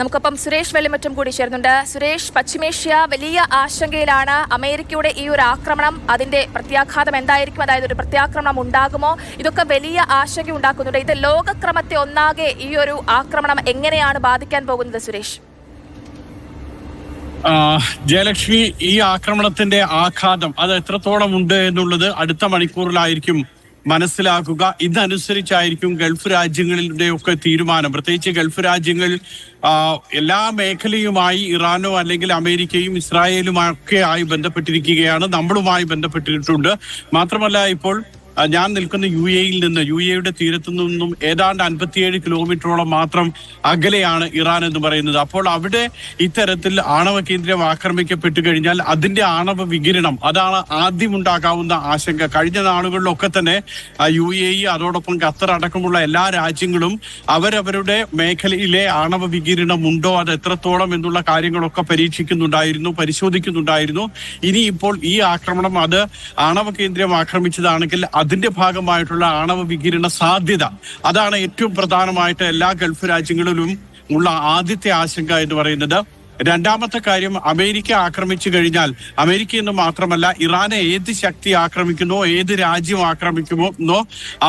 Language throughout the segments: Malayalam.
നമുക്കൊപ്പം സുരേഷ് വെള്ളിമറ്റം കൂടി ചേർന്നുണ്ട്. സുരേഷ്, പശ്ചിമേഷ്യ വലിയ ആശങ്കയിലാണ്. അമേരിക്കയുടെ ഈ ഒരു ആക്രമണം, അതിന്റെ പ്രത്യാഘാതം എന്തായിരിക്കും? അതായത് ഒരു പ്രത്യാക്രമണം ഉണ്ടാകുമോ? ഇതൊക്കെ വലിയ ആശങ്ക ഉണ്ടാക്കുന്നുണ്ട്. ഇത് ലോകക്രമത്തെ ഒന്നാകെ ഈ ഒരു ആക്രമണം എങ്ങനെയാണ് ബാധിക്കാൻ പോകുന്നത് സുരേഷ്? ജയലക്ഷ്മി, ഈ ആക്രമണത്തിന്റെ ആഘാതം അത് എത്രത്തോളം ഉണ്ട് എന്നുള്ളത് അടുത്ത മണിക്കൂറിലായിരിക്കും മനസ്സിലാക്കുക. ഇതനുസരിച്ചായിരിക്കും ഗൾഫ് രാജ്യങ്ങളുടെ ഒക്കെ തീരുമാനം. പ്രത്യേകിച്ച് ഗൾഫ് രാജ്യങ്ങൾ എല്ലാ മേഖലയുമായി ഇറാനോ അല്ലെങ്കിൽ അമേരിക്കയും ഇസ്രായേലും ഒക്കെ ആയി ബന്ധപ്പെട്ടിരിക്കുകയാണ്, നമ്മളുമായി ബന്ധപ്പെട്ടിട്ടുണ്ട്. മാത്രമല്ല, ഇപ്പോൾ ഞാൻ നിൽക്കുന്ന യു എയുടെ തീരത്തു നിന്നും ഏതാണ്ട് 57 കിലോമീറ്ററോളം മാത്രം അകലെയാണ് ഇറാൻ എന്ന് പറയുന്നത്. അപ്പോൾ അവിടെ ഇത്തരത്തിൽ ആണവ കേന്ദ്രം ആക്രമിക്കപ്പെട്ടു കഴിഞ്ഞാൽ അതിന്റെ ആണവ വികിരണം അതാണ് ആദ്യം ഉണ്ടാകാവുന്ന ആശങ്ക. കഴിഞ്ഞ നാളുകളിലൊക്കെ തന്നെ UAE അതോടൊപ്പം ഖത്തർ അടക്കമുള്ള എല്ലാ രാജ്യങ്ങളും അവരവരുടെ മേഖലയിലെ ആണവ വികിരണം ഉണ്ടോ, അത് എത്രത്തോളം എന്നുള്ള കാര്യങ്ങളൊക്കെ പരിശോധിക്കുന്നുണ്ടായിരുന്നു. ഇനിയിപ്പോൾ ഈ ആക്രമണം അത് ആണവ കേന്ദ്രം ആക്രമിച്ചതാണെങ്കിൽ അതിന്റെ ഭാഗമായിട്ടുള്ള ആണവ വികിരണ സാധ്യത, അതാണ് ഏറ്റവും പ്രധാനമായിട്ട് എല്ലാ ഗൾഫ് രാജ്യങ്ങളിലും ഉള്ള ആദ്യത്തെ ആശങ്ക എന്ന് പറയുന്നത്. രണ്ടാമത്തെ കാര്യം, അമേരിക്ക ആക്രമിച്ചു കഴിഞ്ഞാൽ അമേരിക്ക എന്ന് മാത്രമല്ല ഇറാനെ ഏത് ശക്തി ആക്രമിക്കുന്നോ, ഏത് രാജ്യം ആക്രമിക്കുമോ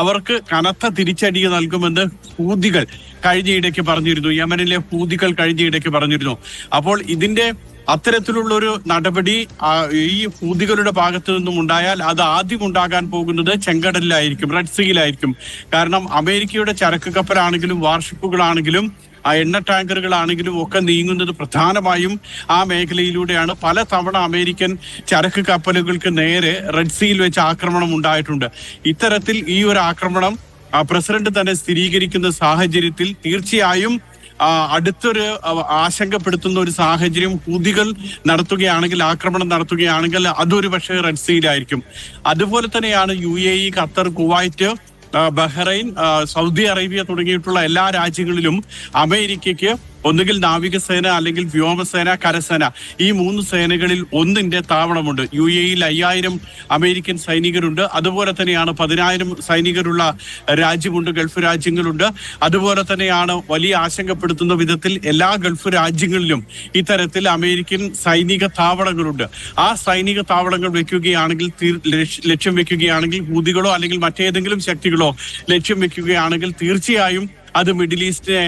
അവർക്ക് കനത്ത തിരിച്ചടി നൽകുമെന്ന് ഹൂതികൾ കഴിഞ്ഞയിടയ്ക്ക് പറഞ്ഞിരുന്നു. യമനിലെ ഹൂതികൾ കഴിഞ്ഞയിടയ്ക്ക് പറഞ്ഞിരുന്നു. അപ്പോൾ ഇതിന്റെ അത്തരത്തിലുള്ള ഒരു നടപടി ഈ ഹൂതികളുടെ ഭാഗത്തു നിന്നും ഉണ്ടായാൽ അത് ആദ്യം ഉണ്ടാകാൻ പോകുന്നത് ചെങ്കടലിലായിരിക്കും, റെഡ് സീയിലായിരിക്കും. കാരണം അമേരിക്കയുടെ ചരക്ക് കപ്പലാണെങ്കിലും വാർഷിപ്പുകളാണെങ്കിലും എണ്ണ ടാങ്കറുകളാണെങ്കിലും ഒക്കെ നീങ്ങുന്നത് പ്രധാനമായും ആ മേഖലയിലൂടെയാണ്. പല തവണ അമേരിക്കൻ ചരക്ക് കപ്പലുകൾക്ക് നേരെ റെഡ് സീയിൽ വെച്ച് ആക്രമണം ഉണ്ടായിട്ടുണ്ട്. ഇത്തരത്തിൽ ഈ ഒരു ആക്രമണം പ്രസിഡന്റ് തന്നെ സ്ഥിരീകരിക്കുന്ന സാഹചര്യത്തിൽ തീർച്ചയായും അടുത്തൊരു ആശങ്കപ്പെടുത്തുന്ന ഒരു സാഹചര്യം ഹൂതികൾ ആക്രമണം നടത്തുകയാണെങ്കിൽ അതൊരു പക്ഷേ റെഡ് സീയിലായിരിക്കും. അതുപോലെ തന്നെയാണ് UAE, Qatar, Kuwait, Bahrain, Saudi Arabia തുടങ്ങിയിട്ടുള്ള എല്ലാ രാജ്യങ്ങളിലും അമേരിക്കയ്ക്ക് ഒന്നുകിൽ നാവികസേന അല്ലെങ്കിൽ വ്യോമസേന, കരസേന, ഈ 3 സേനകളിൽ ഒന്നിന്റെ താവളമുണ്ട്. UAE-യിൽ 5000 അമേരിക്കൻ സൈനികരുണ്ട്. അതുപോലെ തന്നെയാണ് 10,000 സൈനികരുള്ള രാജ്യമുണ്ട്, ഗൾഫ് രാജ്യങ്ങളുണ്ട്. അതുപോലെ തന്നെയാണ് വലിയ ആശങ്കപ്പെടുത്തുന്ന വിധത്തിൽ എല്ലാ ഗൾഫ് രാജ്യങ്ങളിലും ഇത്തരത്തിൽ അമേരിക്കൻ സൈനിക താവളങ്ങളുണ്ട്. ആ സൈനിക താവളങ്ങൾ ലക്ഷ്യം വെക്കുകയാണെങ്കിൽ ഹൂതികളോ അല്ലെങ്കിൽ മറ്റേതെങ്കിലും ശക്തികളോ ലക്ഷ്യം വെക്കുകയാണെങ്കിൽ തീർച്ചയായും അത് മിഡിൽ ഈസ്റ്റിനെ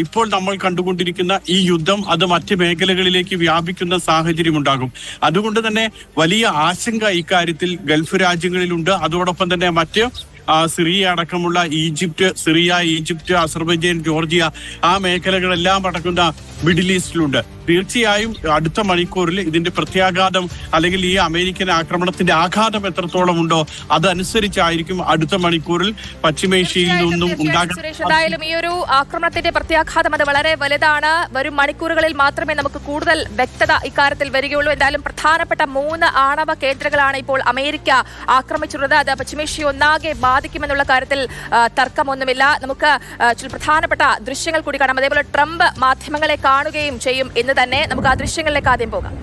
ഇപ്പോൾ നമ്മൾ കണ്ടുകൊണ്ടിരിക്കുന്ന ഈ യുദ്ധം അത് മറ്റ് മേഖലകളിലേക്ക് വ്യാപിക്കുന്ന സാഹചര്യം ഉണ്ടാകും. അതുകൊണ്ട് തന്നെ വലിയ ആശങ്ക ഇക്കാര്യത്തിൽ ഗൾഫ് രാജ്യങ്ങളിലുണ്ട്. അതോടൊപ്പം തന്നെ മറ്റ് സിറിയ അടക്കമുള്ള ഈജിപ്റ്റ്, അസർബൈജാൻ, ജോർജിയ, ആ മേഖലകളെല്ലാം അടക്കുന്ന മിഡിൽ ഈസ്റ്റിലുണ്ട്. തീർച്ചയായും അടുത്ത മണിക്കൂറിൽ ഇതിന്റെ പ്രത്യാഘാതം അല്ലെങ്കിൽ ഈ അമേരിക്കൻ ആക്രമണത്തിന്റെ ആഘാതം എത്രത്തോളം ഉണ്ടോ അതനുസരിച്ചായിരിക്കും അടുത്ത മണിക്കൂറിൽ പശ്ചിമേഷ്യയിൽ നിന്നും എന്തായാലും ഈ ഒരു ആക്രമണത്തിന്റെ പ്രത്യാഘാതം അത് വളരെ വലുതാണ്. വരും മണിക്കൂറുകളിൽ മാത്രമേ നമുക്ക് കൂടുതൽ വ്യക്തത ഇക്കാര്യത്തിൽ വരികയുള്ളൂ. എന്തായാലും പ്രധാനപ്പെട്ട 3 ആണവ കേന്ദ്രങ്ങളാണ് ഇപ്പോൾ അമേരിക്ക ആക്രമിച്ചിട്ടുള്ളത്. അത് പശ്ചിമേഷ്യ ഒന്നാകെ ബാധിക്കുമെന്നുള്ള കാര്യത്തിൽ തർക്കമൊന്നുമില്ല. നമുക്ക് ചില പ്രധാനപ്പെട്ട ദൃശ്യങ്ങൾ കൂടി കാണാം. അതേപോലെ ട്രംപ് മാധ്യമങ്ങളെ കാണുകയും ചെയ്യും എന്ന് തന്നെ. നമുക്ക് ആ ദൃശ്യങ്ങളിലേക്ക് ആദ്യം പോകാം.